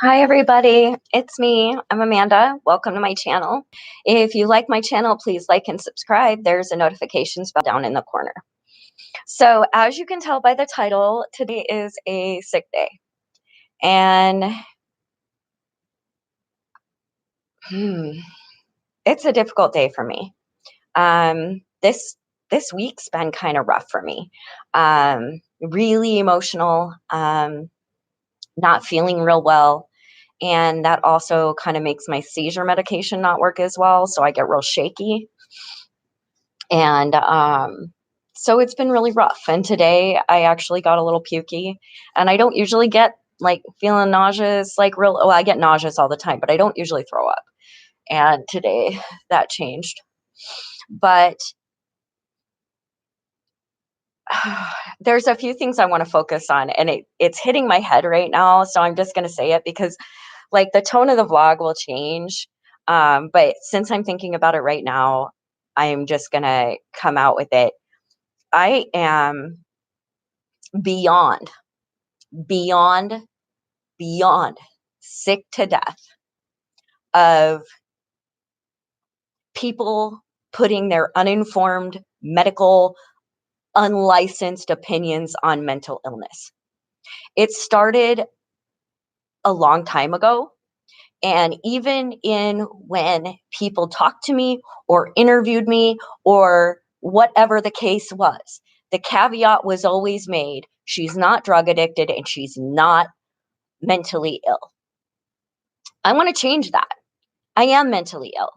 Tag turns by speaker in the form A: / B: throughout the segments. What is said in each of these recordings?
A: Hi, everybody. It's me. I'm Amanda. Welcome to my channel. If you like my channel, please like and subscribe. There's a notifications bell down in the corner. So, as you can tell by the title, today is a sick day. And it's a difficult day for me. This week's been kind of rough for me. Really emotional, not feeling real well. And that also kind of makes my seizure medication not work as well, so I get real shaky. And so it's been really rough. And today I actually got a little pukey, and I don't usually get like feeling nauseous, like real. Oh, I get nauseous all the time, but I don't usually throw up. And today that changed. But there's a few things I want to focus on, and it's hitting my head right now. So I'm just going to say it because like the tone of the vlog will change. But since I'm thinking about it right now, I'm just going to come out with it. I am beyond, beyond, beyond sick to death of people putting their uninformed, medical, unlicensed opinions on mental illness. It started a long time ago. And even in when people talked to me or interviewed me or whatever the case was, the caveat was always made, she's not drug addicted and she's not mentally ill. I want to change that. I am mentally ill.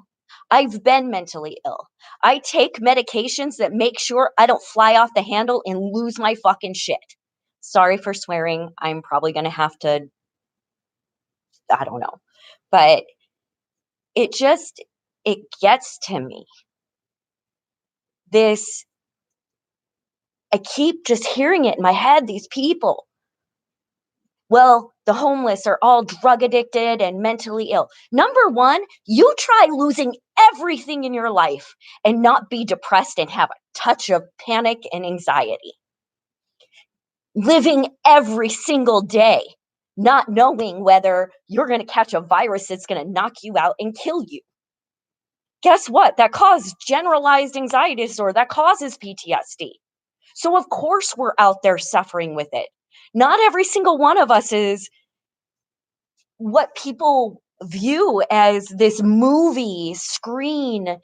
A: I've been mentally ill. I take medications that make sure I don't fly off the handle and lose my fucking shit. Sorry for swearing. I'm probably going to have to, I don't know. But it just, it gets to me. This, I keep just hearing it in my head, these people. Well, the homeless are all drug addicted and mentally ill. Number one, you try losing everything in your life and not be depressed and have a touch of panic and anxiety. Living every single day, not knowing whether you're going to catch a virus that's going to knock you out and kill you. Guess what? That causes generalized anxiety disorder. That causes PTSD. So, of course, we're out there suffering with it. Not every single one of us is what people view as this movie screen,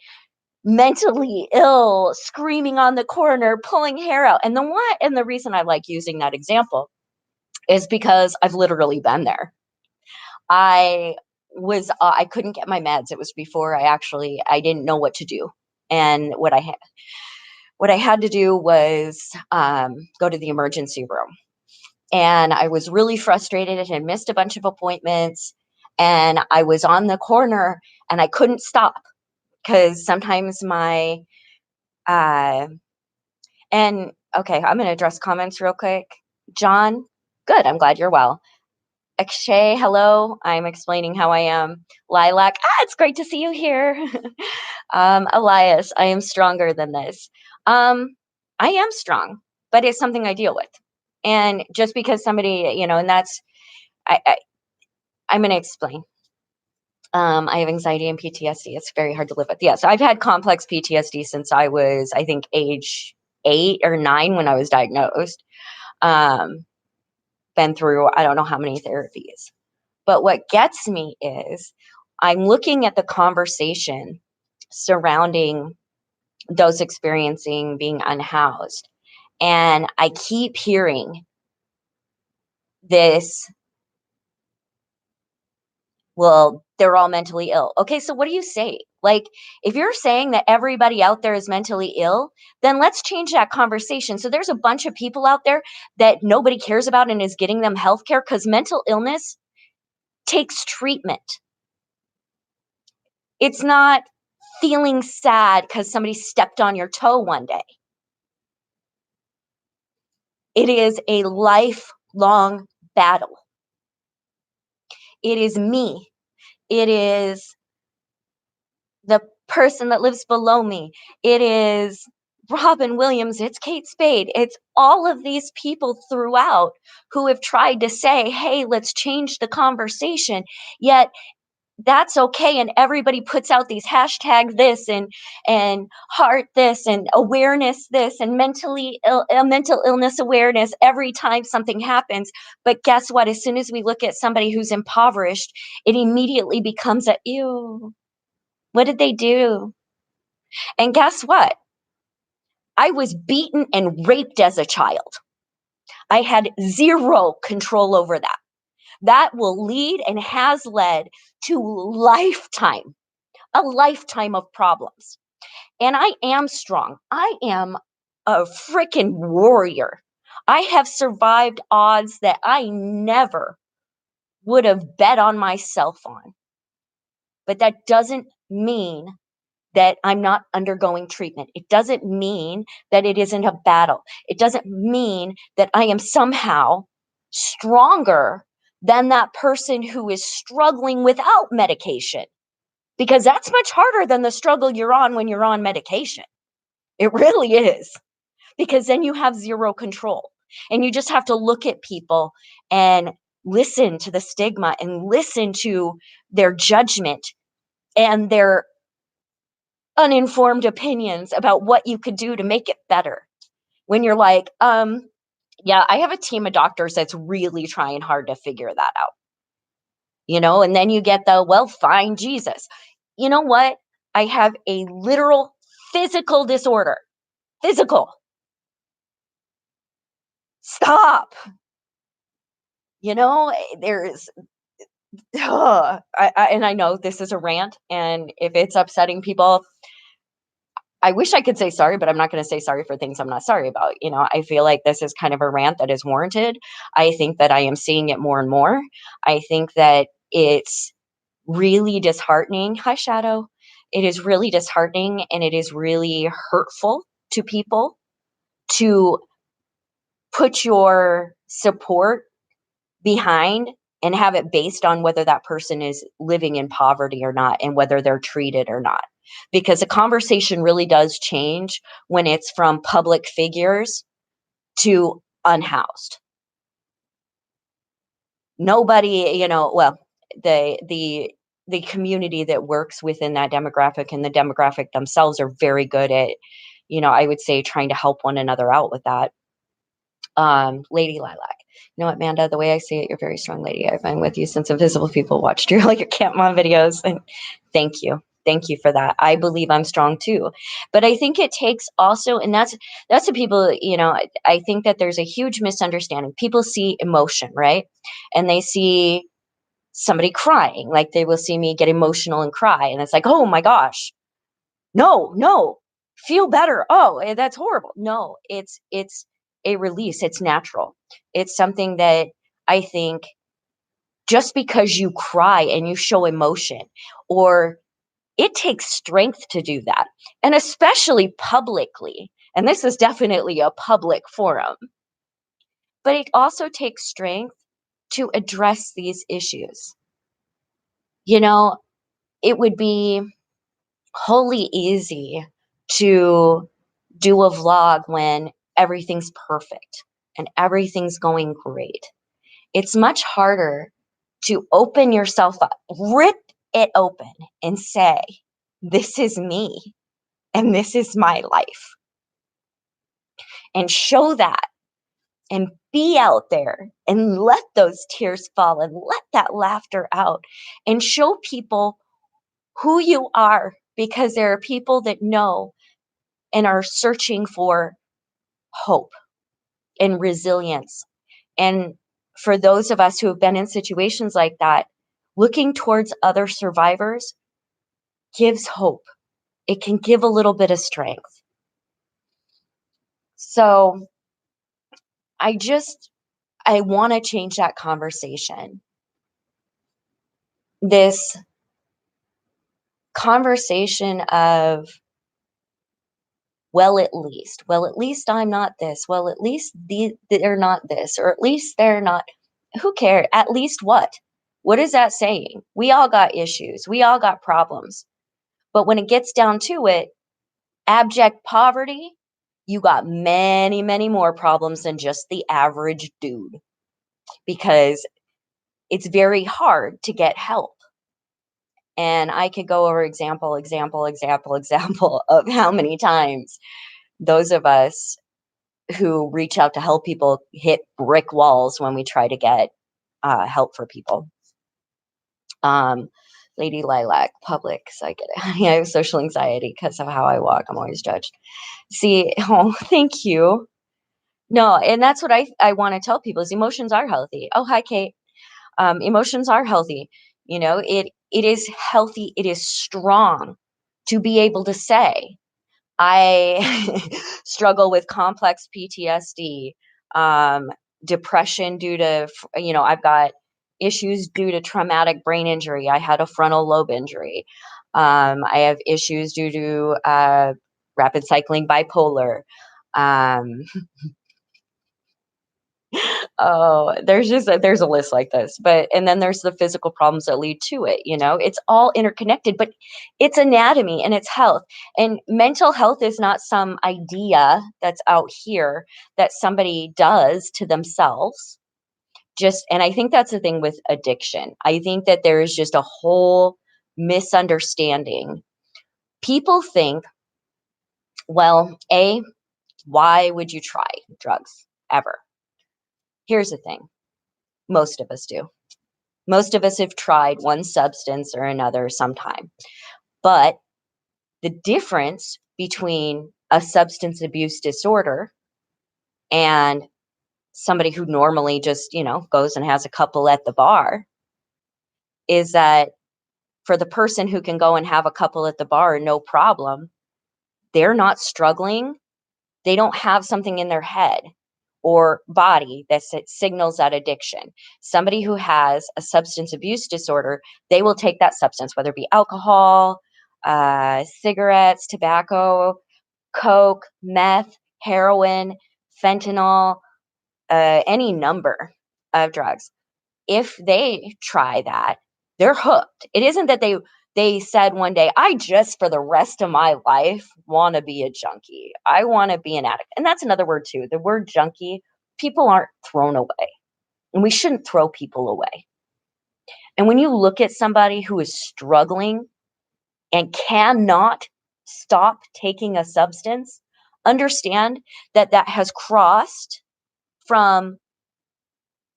A: mentally ill, screaming on the corner, pulling hair out. And the reason I like using that example is because I've literally been there. I couldn't get my meds. It was before I didn't know what to do. And what I had to do was go to the emergency room. And I was really frustrated and had missed a bunch of appointments. And I was on the corner and I couldn't stop because sometimes uh, okay, I'm going to address comments real quick. John, good. I'm glad you're well. Akshay, hello. I'm explaining how I am. Lilac, it's great to see you here. Elias, I am stronger than this. I am strong, but it's something I deal with. And just because somebody, and that's, I I'm going to explain. I have anxiety and PTSD. It's very hard to live with. Yes, I've had complex PTSD since I was, I think, age 8 or 9 when I was diagnosed. Um, been through, I don't know how many therapies. But what gets me is I'm looking at the conversation surrounding those experiencing being unhoused. And I keep hearing this, well, they're all mentally ill. Okay, so what do you say? Like, if you're saying that everybody out there is mentally ill, then let's change that conversation. So there's a bunch of people out there that nobody cares about and is getting them health care because mental illness takes treatment. It's not feeling sad because somebody stepped on your toe one day. It is a lifelong battle. It is me. It is the person that lives below me. It is Robin Williams, it's Kate Spade, it's all of these people throughout who have tried to say, hey, let's change the conversation. Yet that's okay, and everybody puts out these hashtag this and heart this and awareness this and mental illness awareness every time something happens. But guess what? As soon as we look at somebody who's impoverished, it immediately becomes a ew, what did they do? And guess what? I was beaten and raped as a child. I had zero control over that. That will lead and has led to a lifetime of problems. And I am strong. I am a freaking warrior. I have survived odds that I never would have bet on myself on. But that doesn't mean that I'm not undergoing treatment. It doesn't mean that it isn't a battle. It doesn't mean that I am somehow stronger than that person who is struggling without medication, because that's much harder than the struggle you're on when you're on medication. It really is, because then you have zero control and you just have to look at people and listen to the stigma and listen to their judgment and their uninformed opinions about what you could do to make it better. When you're like, yeah, I have a team of doctors that's really trying hard to figure that out. And then you get the, well, find Jesus. You know what? I have a literal physical disorder. Physical. Stop. There's, and I know this is a rant, and if it's upsetting people, I wish I could say sorry, but I'm not going to say sorry for things I'm not sorry about. I feel like this is kind of a rant that is warranted. I think that I am seeing it more and more. I think that it's really disheartening. Hi, Shadow. It is really disheartening and it is really hurtful to people to put your support behind and have it based on whether that person is living in poverty or not and whether they're treated or not. Because the conversation really does change when it's from public figures to unhoused. Nobody, well, the community that works within that demographic and the demographic themselves are very good at, I would say, trying to help one another out with that. Lady Lilac. You know what, Amanda, the way I see it, you're a very strong lady. I've been with you since Invisible People watched your Camp Mom videos, and thank you. Thank you for that. I believe I'm strong too. But I think it takes also, and that's what people, I think that there's a huge misunderstanding. People see emotion, right? And they see somebody crying, like they will see me get emotional and cry, and it's like, oh my gosh, no, feel better. Oh, that's horrible. No, it's a release. It's natural. It's something that I think just because you cry and you show emotion, or it takes strength to do that, and especially publicly. And this is definitely a public forum, but it also takes strength to address these issues. It would be wholly easy to do a vlog when everything's perfect and everything's going great. It's much harder to open yourself up, rip it open, and say, this is me and this is my life. And show that and be out there and let those tears fall and let that laughter out and show people who you are, because there are people that know and are searching for hope and resilience. And for those of us who have been in situations like that, looking towards other survivors gives hope. It can give a little bit of strength. So I want to change that conversation. This conversation of, well, at least I'm not this. Well, at least they're not this, or at least they're not. Who cares? At least what? What is that saying? We all got issues. We all got problems. But when it gets down to it, abject poverty you got many, many more problems than just the average dude, because it's very hard to get help. And I could go over example of how many times those of us who reach out to help people hit brick walls when we try to get help for people. Um, Lady Lilac, public psychic. I have social anxiety because of how I walk. I'm always judged. See, oh, thank you. No, and that's what I want to tell people is emotions are healthy. Oh, hi, Kate. Emotions are healthy. It is healthy. It is strong to be able to say, I struggle with complex PTSD, um, depression due to, I've got issues due to traumatic brain injury. I had a frontal lobe injury. I have issues due to rapid cycling bipolar. Um, Oh, there's a list like this, and then there's the physical problems that lead to it, It's all interconnected, but it's anatomy and it's health. And mental health is not some idea that's out here that somebody does to themselves. And I think that's the thing with addiction. I think that there is just a whole misunderstanding. People think, well, why would you try drugs ever? Here's the thing. Most of us do. Most of us have tried one substance or another sometime. But the difference between a substance abuse disorder and somebody who normally just, goes and has a couple at the bar is that for the person who can go and have a couple at the bar, no problem, they're not struggling. They don't have something in their head or body that signals that addiction. Somebody who has a substance abuse disorder, they will take that substance, whether it be alcohol, cigarettes, tobacco, coke, meth, heroin, fentanyl, any number of drugs. If they try that, they're hooked. It isn't that they said one day, I just for the rest of my life want to be a junkie. I want to be an addict. And that's another word too. The word junkie, people aren't thrown away. And we shouldn't throw people away. And when you look at somebody who is struggling and cannot stop taking a substance, understand that that has crossed from,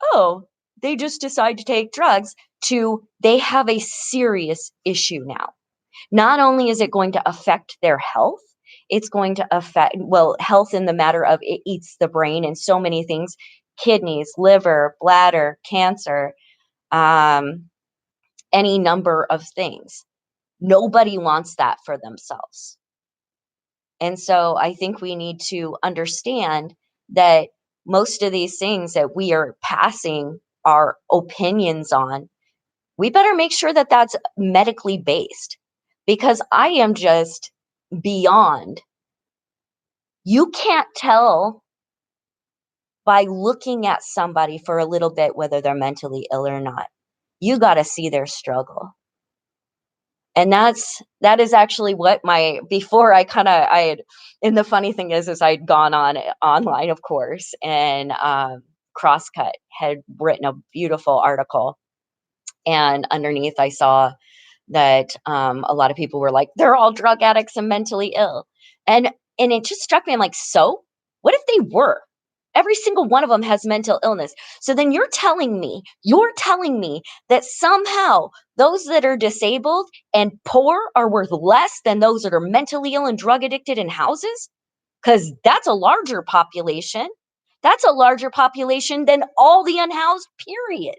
A: oh, they just decide to take drugs, to they have a serious issue now. Not only is it going to affect their health, it's going to affect, well, health in the matter of it eats the brain and so many things, kidneys, liver, bladder, cancer, um, any number of things. Nobody wants that for themselves. And so I think we need to understand that most of these things that we are passing our opinions on, we better make sure that that's medically based, because I am just beyond. You can't tell by looking at somebody for a little bit whether they're mentally ill or not. You got to see their struggle. And that is actually what my before I had, and the funny thing is I'd gone on online, of course, and Crosscut had written a beautiful article, and underneath I saw that a lot of people were like, they're all drug addicts and mentally ill. And it just struck me. I'm like, so what if they were? Every single one of them has mental illness. So then you're telling me that somehow those that are disabled and poor are worth less than those that are mentally ill and drug addicted in houses? Because that's a larger population. That's a larger population than all the unhoused, period.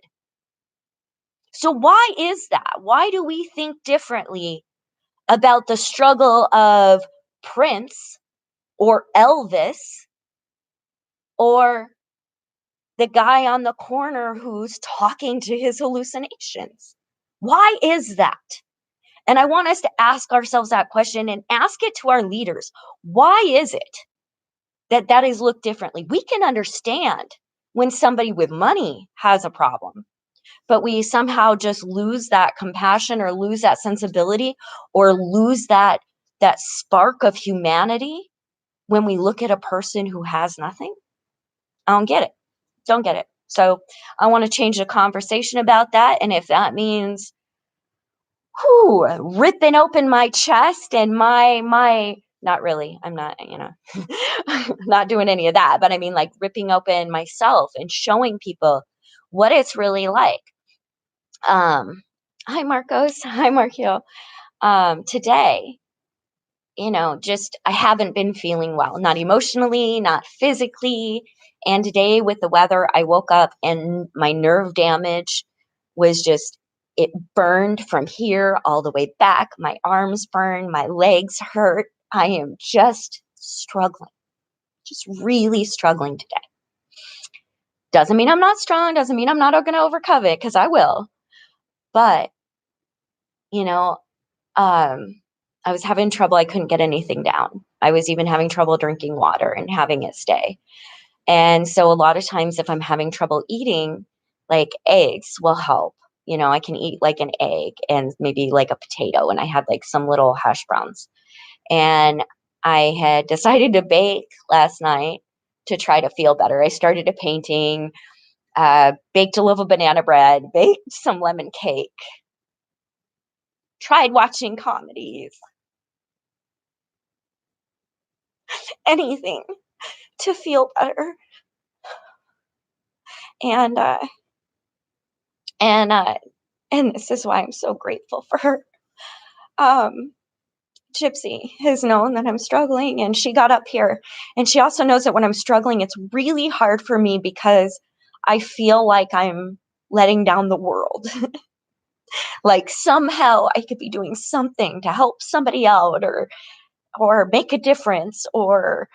A: So why is that? Why do we think differently about the struggle of Prince or Elvis or the guy on the corner who's talking to his hallucinations? Why is that? And I want us to ask ourselves that question and ask it to our leaders. Why is it that that is looked differently? We can understand when somebody with money has a problem, but we somehow just lose that compassion or lose that sensibility or lose that spark of humanity when we look at a person who has nothing, I don't get it. Don't get it. So I want to change the conversation about that. And if that means whew, ripping open my chest and my not really. I'm not, not doing any of that, but I mean like ripping open myself and showing people what it's really like. Hi Marcos. Hi Markio. Today, just I haven't been feeling well, not emotionally, not physically. And today with the weather, I woke up and my nerve damage was just, it burned from here all the way back. My arms burn, my legs hurt. I am just really struggling today. Doesn't mean I'm not strong, doesn't mean I'm not going to overcome it because I will. But, you know, um, I was having trouble. I couldn't get anything down. I was even having trouble drinking water and having it stay. And so a lot of times if I'm having trouble eating, like eggs will help. I can eat like an egg and maybe like a potato, and I had like some little hash browns. And I had decided to bake last night to try to feel better. I started a painting, baked a loaf of banana bread, baked some lemon cake, tried watching comedies, anything to feel better. And and uh and this is why I'm so grateful for her. Um Gypsy has known that I'm struggling, and she got up here, and she also knows that when I'm struggling it's really hard for me because I feel like I'm letting down the world. Like somehow I could be doing something to help somebody out or make a difference or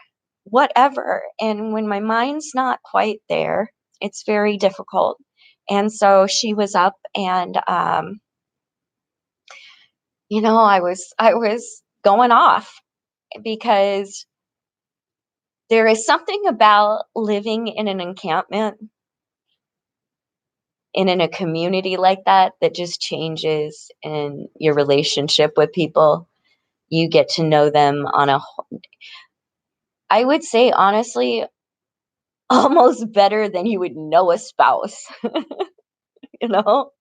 A: whatever. And when my mind's not quite there, it's very difficult. And so she was up, and I was going off because there is something about living in an encampment and in a community like that that just changes in your relationship with people. You get to know them I would say honestly, almost better than you would know a spouse, you know?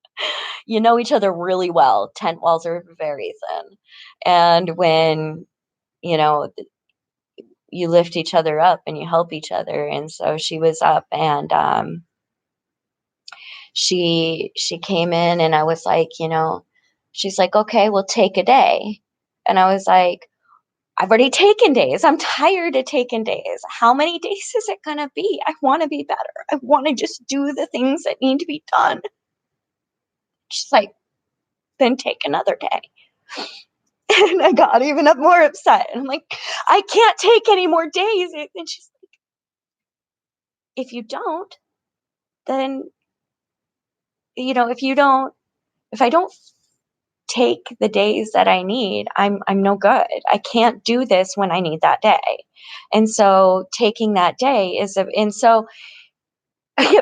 A: You know each other really well. Tent walls are very thin. And when, you know, you lift each other up and you help each other. And so she was up, and she came in, and I was like, she's like, "Okay, we'll take a day." And I was like, "I've already taken days. I'm tired of taking days. How many days is it gonna be? I wanna be better. I wanna just do the things that need to be done." She's like, "Then take another day." And I got even up more upset. And I'm like, "I can't take any more days." And she's like, "If you don't, then, if I don't take the days that I need, I'm no good. I can't do this when I need that day." And so taking that day and so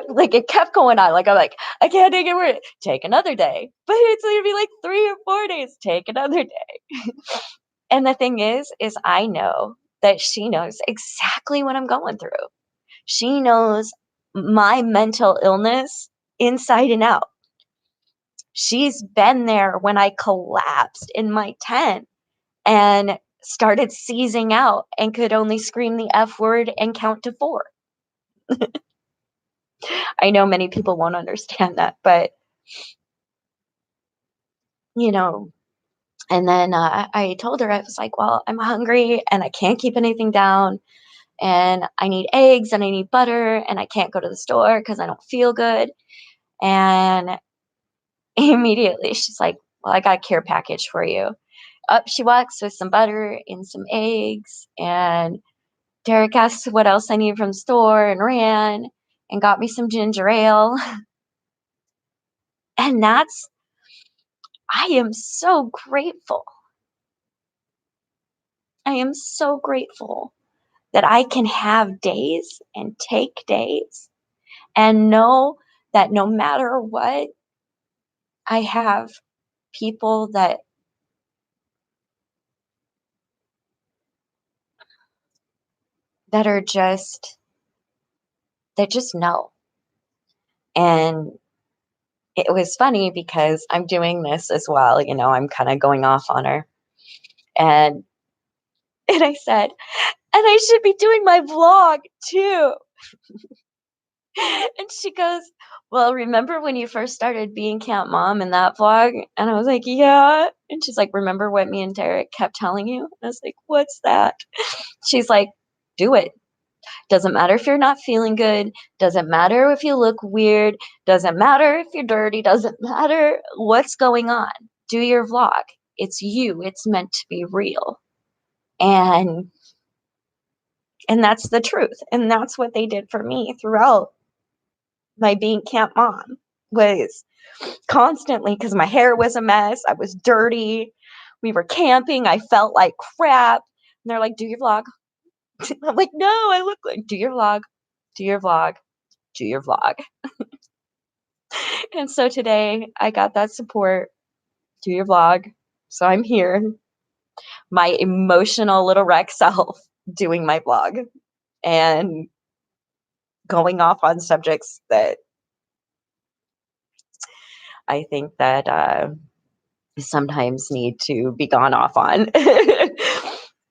A: like it kept going on. Like I'm like, "I can't take it more. Take another day." But it's gonna be like 3 or 4 days. Take another day. And the thing is I know that she knows exactly what I'm going through. She knows my mental illness inside and out. She's been there when I collapsed in my tent and started seizing out and could only scream the F word and count to 4. I know many people won't understand that, but, you know, and then, I told her, I was like, "Well, I'm hungry and I can't keep anything down, and I need eggs and I need butter, and I can't go to the store because I don't feel good." And immediately she's like, "Well, I got a care package for you." Up she walks with some butter and some eggs, and Derek asked what else I needed from the store and ran and got me some ginger ale. And I am so grateful. I am so grateful that I can have days and take days and know that no matter what, I have people that are just that just know. And it was funny because I'm doing this as well, I'm kind of going off on her. And and I said, "And I should be doing my vlog too." And she goes, "Well, remember when you first started being Camp Mom in that vlog?" And I was like, "Yeah." And she's like, "Remember what me and Derek kept telling you?" I was like, "What's that?" She's like, "Do it. Doesn't matter if you're not feeling good. Doesn't matter if you look weird. Doesn't matter if you're dirty. Doesn't matter what's going on. Do your vlog. It's you. It's meant to be real." And and that's the truth. And that's what they did for me throughout my being Camp Mom was constantly because my hair was a mess. I was dirty. We were camping. I felt like crap. And they're like, "Do your vlog." I'm like, "No, I look like, do your vlog, do your vlog, do your vlog." And so today I got that support, do your vlog. So I'm here, my emotional little wreck self doing my vlog and going off on subjects that I think that sometimes need to be gone off on.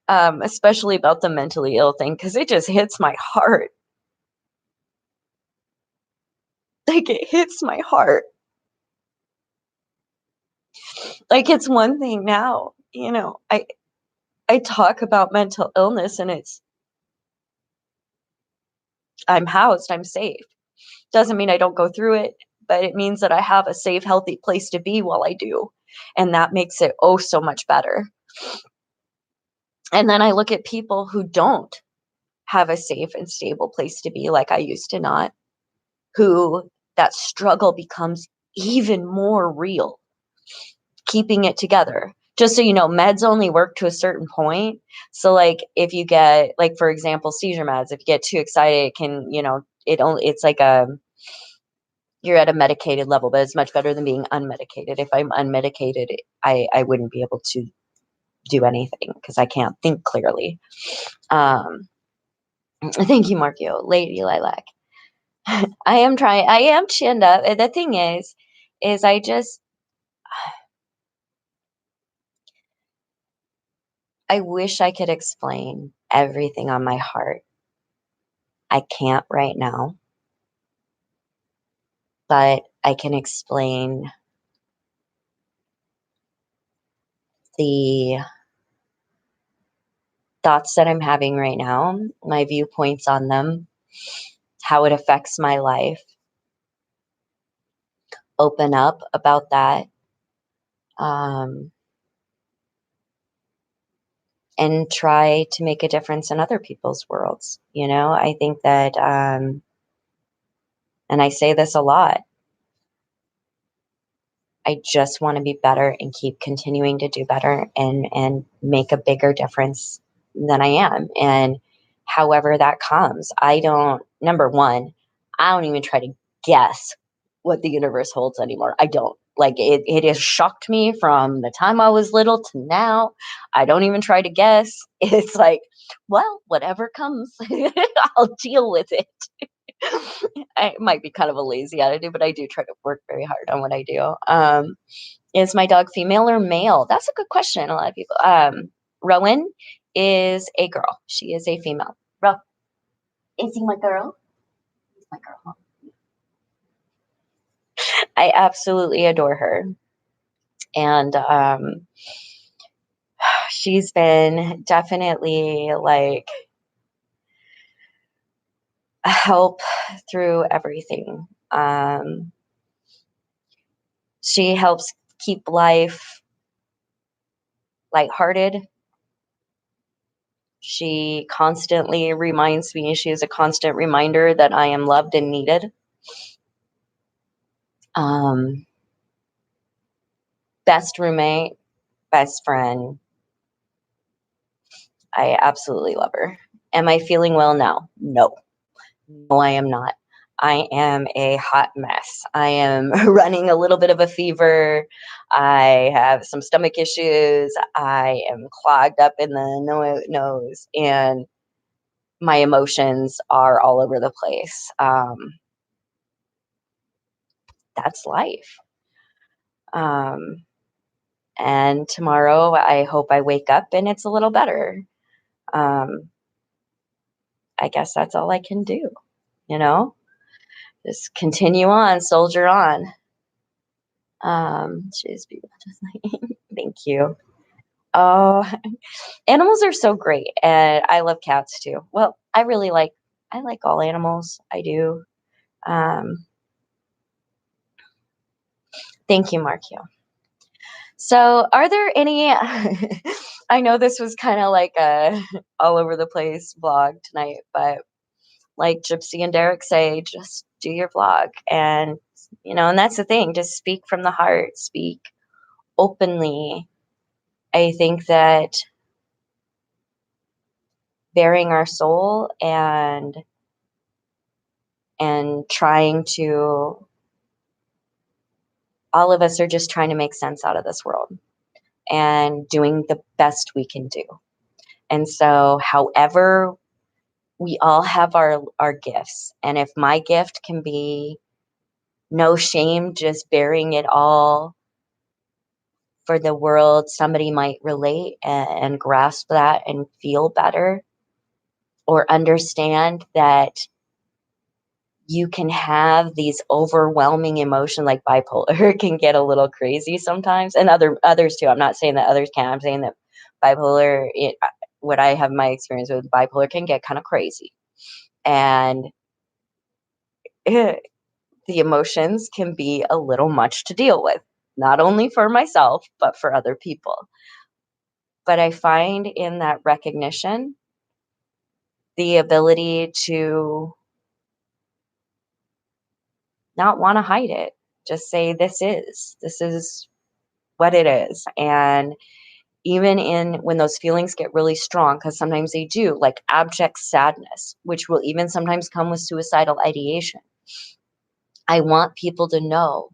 A: Especially about the mentally ill thing, because it just hits my heart. Like it hits my heart. Like it's one thing now, I talk about mental illness and I'm housed, I'm safe. Doesn't mean I don't go through it, but it means that I have a safe, healthy place to be while I do. And that makes it oh so much better. And then I look at people who don't have a safe and stable place to be, like I used to not, who that struggle becomes even more real, keeping it together. Just so you know, meds only work to a certain point. So like if you get like for example, seizure meds, if you get too excited, it can, it's like you're at a medicated level, but it's much better than being unmedicated. If I'm unmedicated, I wouldn't be able to do anything because I can't think clearly. Um, thank you, Markio, Lady Lilac. I am chinned up. And the thing is I wish I could explain everything on my heart. I can't right now, but I can explain the thoughts that I'm having right now, my viewpoints on them, how it affects my life, open up about that, um, and try to make a difference in other people's worlds. I think that, and I say this a lot, I just want to be better and keep continuing to do better and make a bigger difference than I am. And however that comes, I don't, number one, I don't even try to guess what the universe holds anymore. I don't. Like it has shocked me from the time I was little to now. I don't even try to guess. It's like, well, whatever comes, I'll deal with it. It might be kind of a lazy attitude, but I do try to work very hard on what I do. Is my dog female or male? That's a good question. A lot of people. Rowan is a girl. She is a female. Is he my girl? He's my girl. I absolutely adore her, and she's been definitely like a help through everything. She helps keep life lighthearted. She constantly reminds me, she is a constant reminder that I am loved and needed. Um, Best roommate, best friend. I absolutely love her. Am I feeling well now? No. No, I am not. I am a hot mess. I am running a little bit of a fever. I have some stomach issues. I am clogged up in the nose. And my emotions are all over the place. That's life. Um, and tomorrow, I hope I wake up and it's a little better. Um, I guess that's all I can do, you know? Just continue on, soldier on. Choose people just like thank you. Oh, animals are so great, and I love cats too. Well, I like all animals. I do. Um, thank you, Markio. So, are there any I know this was kind of like a all over the place vlog tonight, but like Gypsy and Derek say, just do your vlog. And, and that's the thing, just speak from the heart, speak openly. I think that bearing our soul and trying to all of us are just trying to make sense out of this world and doing the best we can do. And so however we all have our gifts, and if my gift can be no shame, just bearing it all for the world, somebody might relate and grasp that and feel better or understand that you can have these overwhelming emotion like bipolar can get a little crazy sometimes, and others too. I'm not saying that others can't. I'm saying that bipolar, what I have my experience with bipolar can get kind of crazy, and the emotions can be a little much to deal with, not only for myself but for other people. But I find in that recognition the ability to not want to hide it. Just say, this is what it is. And even in when those feelings get really strong, because sometimes they do, like abject sadness, which will even sometimes come with suicidal ideation. I want people to know,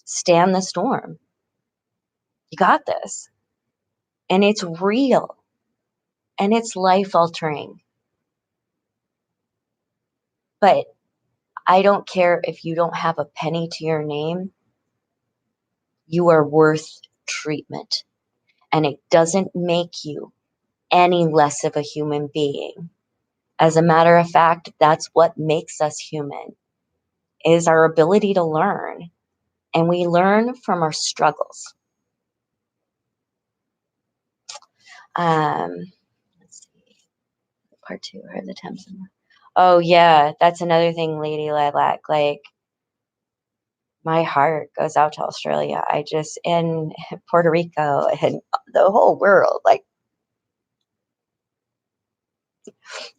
A: stand the storm. You got this. And it's real. And it's life altering. But I don't care if you don't have a penny to your name, you are worth treatment. And it doesn't make you any less of a human being. As a matter of fact, that's what makes us human, is our ability to learn. And we learn from our struggles. Let's see. Part two, or the temps. Oh yeah, that's another thing, Lady Lilac. Like, my heart goes out to Australia. I just in Puerto Rico and the whole world. Like,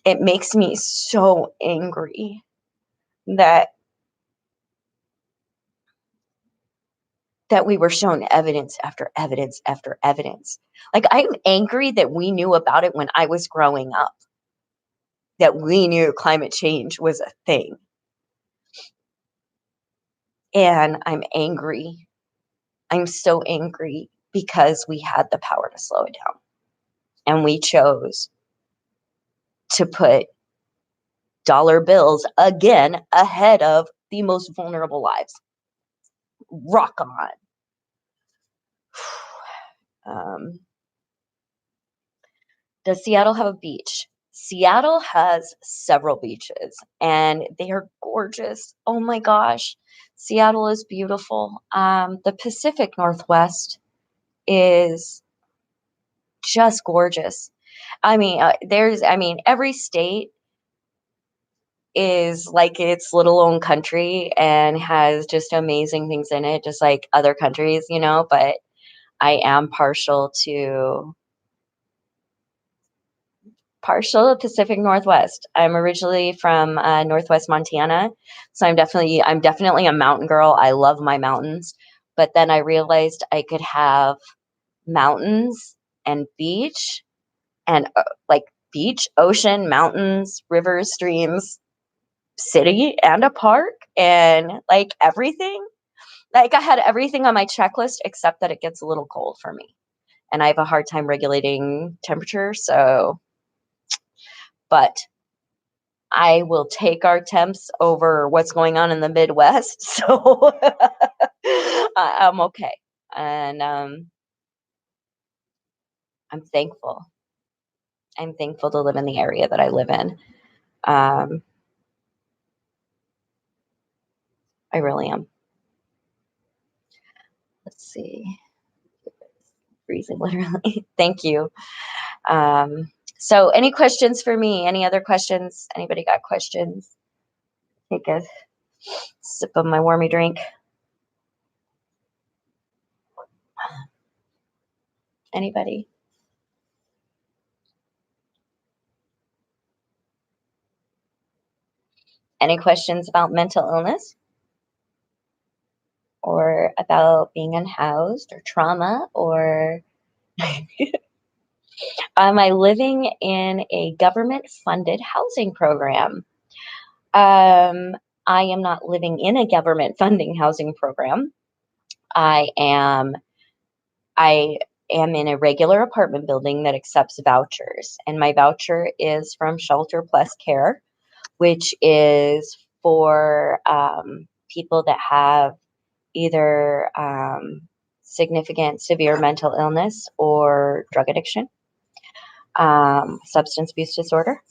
A: it makes me so angry that we were shown evidence after evidence after evidence. Like, I'm angry that we knew about it when I was growing up, that we knew climate change was a thing. And I'm angry. I'm so angry because we had the power to slow it down. And we chose to put dollar bills again ahead of the most vulnerable lives. Rock on. Does Seattle have a beach? Seattle has several beaches and they are gorgeous. Oh my gosh. Seattle is beautiful. The Pacific Northwest is just gorgeous. Every state is like its little own country and has just amazing things in it, just like other countries, but I am partial Pacific Northwest. I'm originally from Northwest Montana, so I'm definitely a mountain girl. I love my mountains, but then I realized I could have mountains and beach and like beach, ocean, mountains, rivers, streams, city, and a park, and like everything. Like, I had everything on my checklist except that it gets a little cold for me, and I have a hard time regulating temperature, so but I will take our temps over what's going on in the Midwest. So I'm okay. And I'm thankful. I'm thankful to live in the area that I live in. Um, I really am. Let's see. Freezing literally. Thank you. So any questions for me? Any other questions? Anybody got questions? Take a sip of my warmy drink. Anybody? Any questions about mental illness or about being unhoused or trauma or am I living in a government funded housing program? Um, I am not living in a government funding housing program. I am I am in a regular apartment building that accepts vouchers, and my voucher is from Shelter Plus Care, which is for people that have either significant severe mental illness or drug addiction, substance abuse disorder,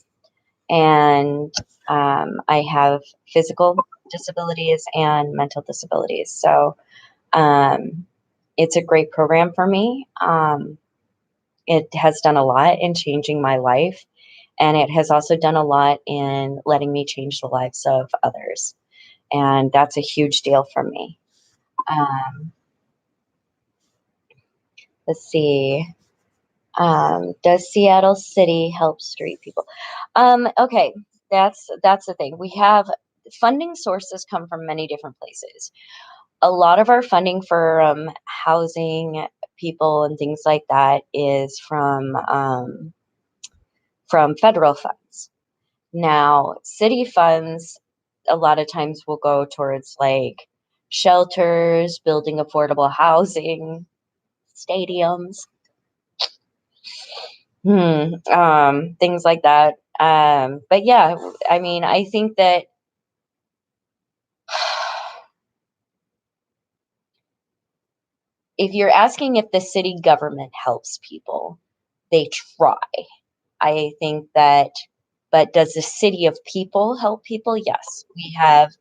A: and I have physical disabilities and mental disabilities. So um, it's a great program for me. It has done a lot in changing my life, and it has also done a lot in letting me change the lives of others. And that's a huge deal for me. Um, let's see. Does Seattle City help street people? Okay, that's the thing. We have funding sources come from many different places. A lot of our funding for housing people and things like that is from federal funds. Now, city funds a lot of times will go towards like shelters, building affordable housing, stadiums, things like that. But yeah, I mean, I think that if you're asking if the city government helps people, they try. I think that, but does the city of people help people? Yes. We have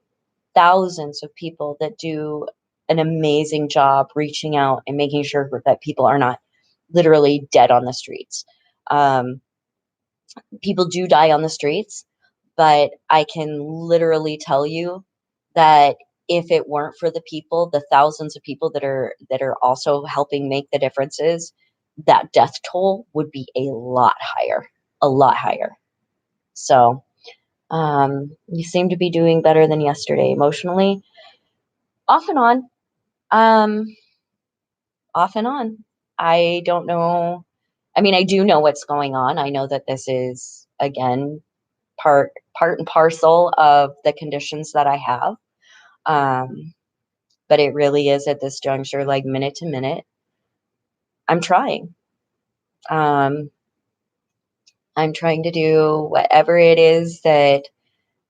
A: thousands of people that do an amazing job reaching out and making sure that people are not literally dead on the streets. Um, People do die on the streets, but I can literally tell you that if it weren't for the people, the thousands of people that are also helping make the differences, that death toll would be a lot higher, a lot higher. So, you seem to be doing better than yesterday emotionally, off and on. Um, Off and on. I don't know. I mean, I do know what's going on. I know that this is again part and parcel of the conditions that I have. Um, but it really is at this juncture, like minute to minute, I'm trying. Um, I'm trying to do whatever it is that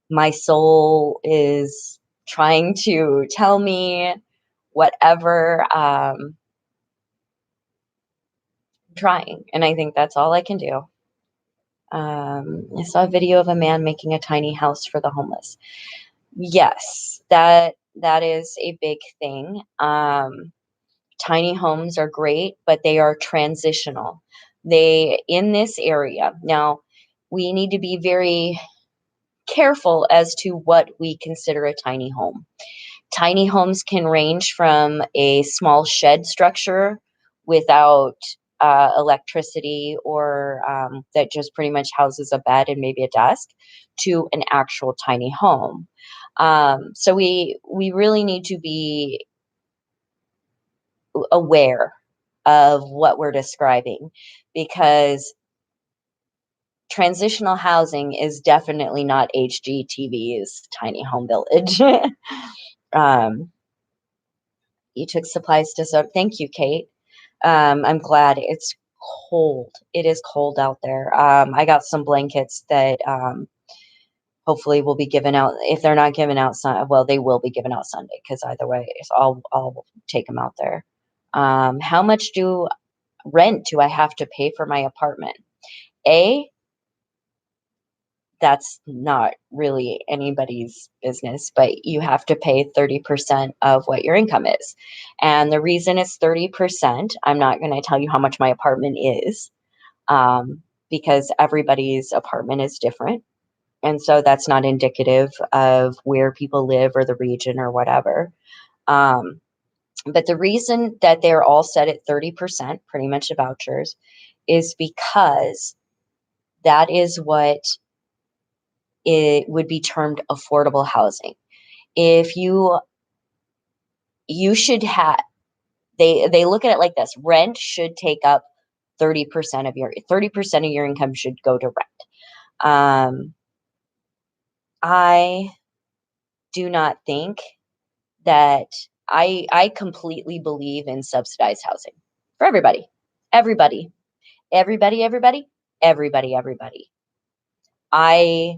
A: my soul is trying to tell me, whatever. Trying, and I think that's all I can do. I saw a video of a man making a tiny house for the homeless. Yes, that is a big thing. Tiny homes are great, but they are transitional. They in this area. Now, we need to be very careful as to what we consider a tiny home. Tiny homes can range from a small shed structure without electricity or that just pretty much houses a bed and maybe a desk to an actual tiny home. So we really need to be aware of what we're describing because transitional housing is definitely not HGTV's tiny home village. um, you took supplies to so thank you, Kate. I'm glad it's cold. It is cold out there. I got some blankets that hopefully will be given out. If they're not given out, well, they will be given out Sunday because either way, I'll take them out there. How much do rent do I have to pay for my apartment? A, that's not really anybody's business, but you have to pay 30% of what your income is. And the reason it's 30%, I'm not going to tell you how much my apartment is, because everybody's apartment is different. And so that's not indicative of where people live or the region or whatever. Um, but the reason that they're all set at 30%, pretty much the vouchers, is because that is what it would be termed affordable housing. If you should have, they look at it like this: rent should take up 30% of your income should go to rent. I do not think that I completely believe in subsidized housing for everybody. Everybody. Everybody, everybody, everybody, everybody. I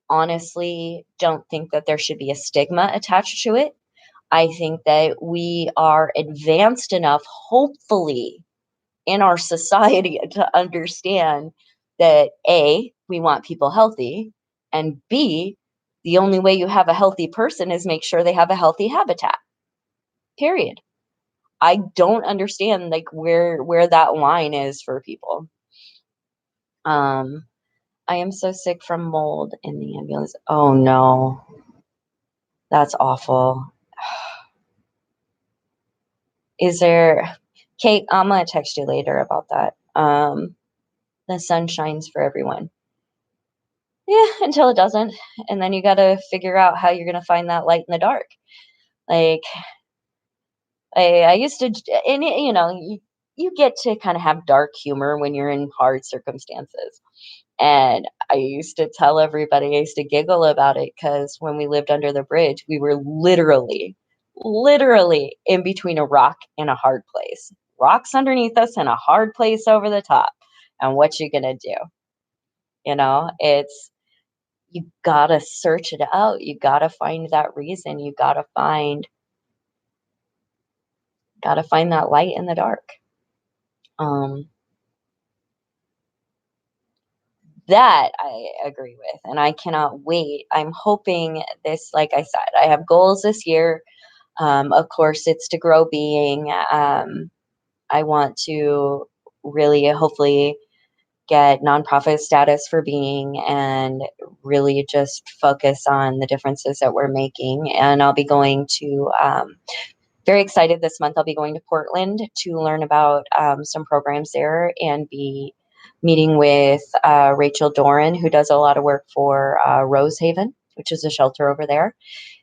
A: honestly don't think that there should be a stigma attached to it. I think that we are advanced enough, hopefully, in our society to understand that A, we want people healthy, and B, the only way you have a healthy person is make sure they have a healthy habitat. Period. I don't understand like where that line is for people. Um, I am so sick from mold in the ambulance. Oh no, that's awful. Is there, Kate? I'm gonna text you later about that. The sun shines for everyone. Yeah, until it doesn't, and then you got to figure out how you're gonna find that light in the dark. Like I used to, and you get to kind of have dark humor when you're in hard circumstances. And I used to tell everybody, I used to giggle about it because when we lived under the bridge, we were literally in between a rock and a hard place. Rocks underneath us and a hard place over the top. And what you gonna do? It's you gotta search it out. You gotta find that reason. You gotta find that light in the dark. Um, that I agree with, and I cannot wait. I'm hoping this, like I said, I have goals this year. Of course, it's to grow being. I want to really, hopefully, get nonprofit status for being and really just focus on the differences that we're making. And I'll be going to, very excited this month, I'll be going to Portland to learn about some programs there and be meeting with Rachel Doran, who does a lot of work for Rosehaven, which is a shelter over there.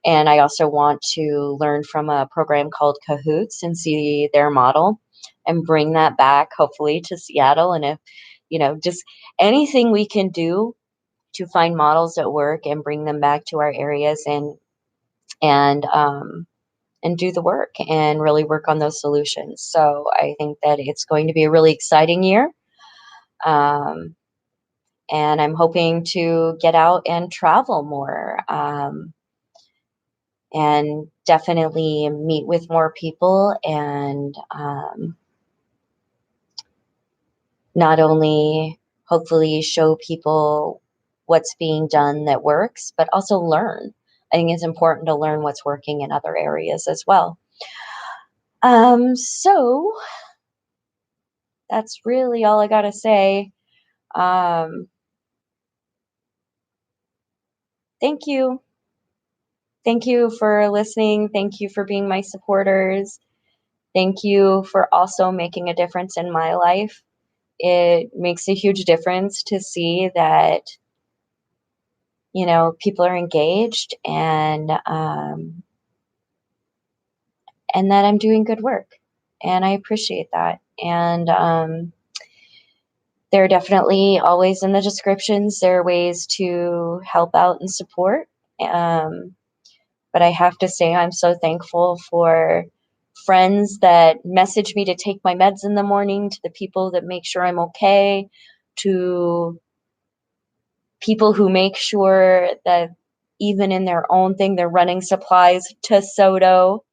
A: And I also want to learn from a program called Cahoots and see their model and bring that back, hopefully, to Seattle. And if, just anything we can do to find models that work and bring them back to our areas and do the work and really work on those solutions. So I think that it's going to be a really exciting year. Um, and I'm hoping to get out and travel more. And definitely meet with more people and not only hopefully show people what's being done that works, but also learn. I think it's important to learn what's working in other areas as well. So that's really all I got to say. Um, thank you. Thank you for listening. Thank you for being my supporters. Thank you for also making a difference in my life. It makes a huge difference to see that, people are engaged and that I'm doing good work. And I appreciate that. And there are definitely always in the descriptions, there are ways to help out and support. But I have to say, I'm so thankful friends that message me to take my meds in the morning, to the people that make sure I'm okay, to people who make sure that even in their own thing, they're running supplies to SODO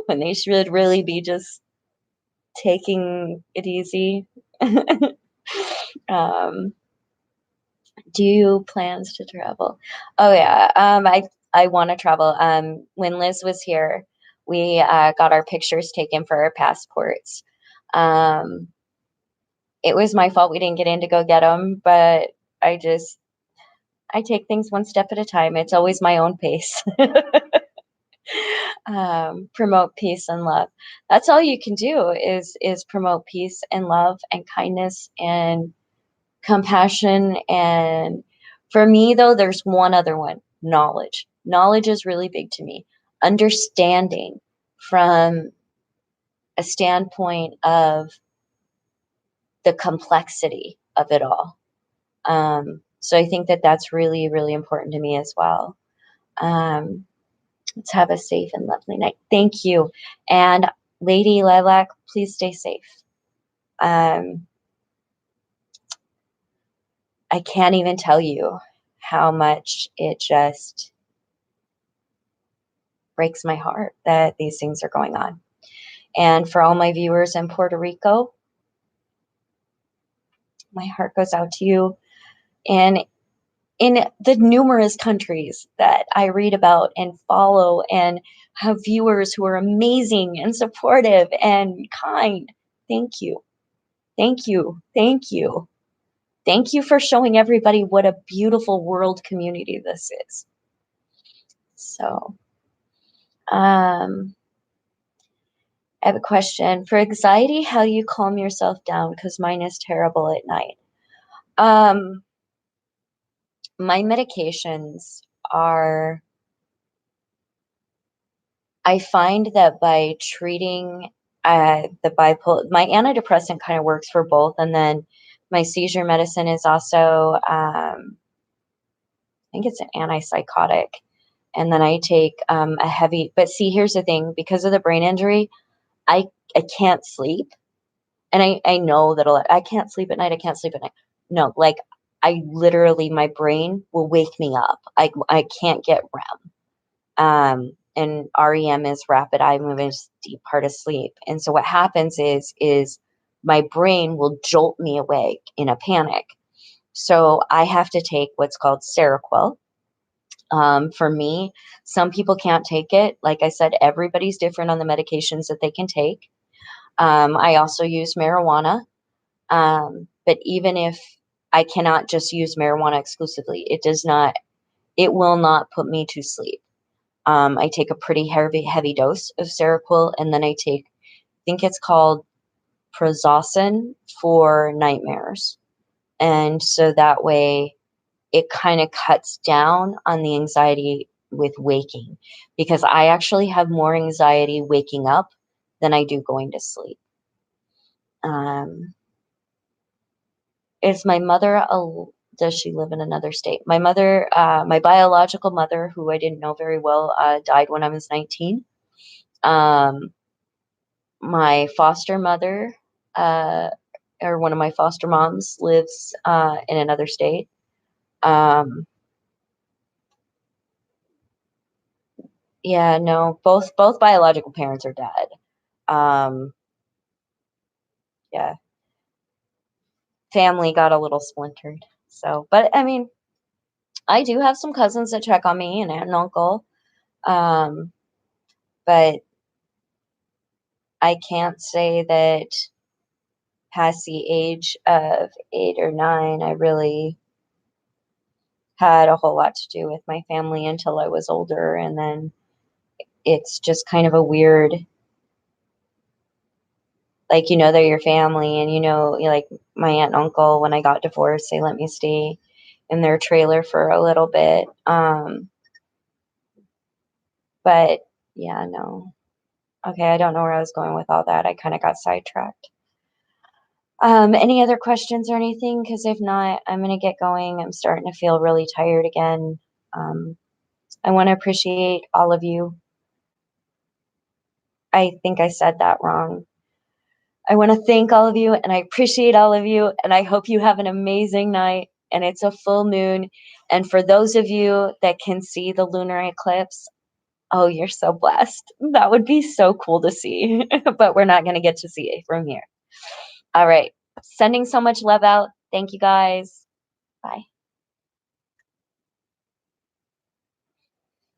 A: when they should really be just taking it easy. um, do you plans to travel? Oh yeah, I want to travel. When Liz was here, we got our pictures taken for our passports. Um, it was my fault we didn't get in to go get them, but I just I take things one step at a time. It's always my own pace. Promote peace and love. That's all you can do is promote peace and love and kindness and compassion. And for me though, there's one other one, knowledge. Knowledge is really big to me. Understanding from a standpoint of the complexity of it all. So I think that that's really, really important to me as well. Um, let's have a safe and lovely night. Thank you. And Lady Lilac, please stay safe. Um, I can't even tell you how much it just breaks my heart that these things are going on. And for all my viewers in Puerto Rico, my heart goes out to you. And in the numerous countries that I read about and follow and have viewers who are amazing and supportive and kind, thank you. Thank you. Thank you. Thank you for showing everybody what a beautiful world community this is. So, um, I have a question. For anxiety, how do you calm yourself down? Because mine is terrible at night. Um, my medications are, I find that by treating the bipolar, my antidepressant kind of works for both. And then my seizure medicine is also, I think it's an antipsychotic. And then I take a heavy, but see, here's the thing, because of the brain injury, I, I can't sleep. And I know that a lot, I can't sleep at night. I can't sleep at night. No, like I literally, my brain will wake me up. I can't get REM. And REM is rapid eye movement, deep part of sleep. And so what happens is my brain will jolt me awake in a panic. So I have to take what's called Seroquel. For me, some people can't take it. Like I said, everybody's different on the medications that they can take. I also use marijuana. But even if I cannot just use marijuana exclusively, it will not put me to sleep. I take a pretty heavy dose of Seroquel, and then I think it's called Prazosin for nightmares. And so that way it kind of cuts down on the anxiety with waking, because I actually have more anxiety waking up than I do going to sleep. Um, is my mother does she live in another state? My mother, my biological mother, who I didn't know very well, died when I was 19. Um, my foster mother, uh, or one of my foster moms, lives in another state. Um, yeah, no, both biological parents are dead. Um, yeah, family got a little splintered. So, but I mean, I do have some cousins that check on me and aunt and uncle. Um, but I can't say that past the age of 8 or 9, I really had a whole lot to do with my family until I was older. And then it's just kind of a weird, like, they're your family. And, like my aunt and uncle, when I got divorced, they let me stay in their trailer for a little bit. But yeah, no. Okay, I don't know where I was going with all that. I kind of got sidetracked. Any other questions or anything? Because if not, I'm going to get going. I'm starting to feel really tired again. Um, I want to appreciate all of you I think I said that wrong. I want to thank all of you and I appreciate all of you and I hope you have an amazing night and it's a full moon. And for those of you that can see the lunar eclipse, oh, you're so blessed. That would be so cool to see, but we're not going to get to see it from here. All right. Sending so much love out. Thank you guys. Bye.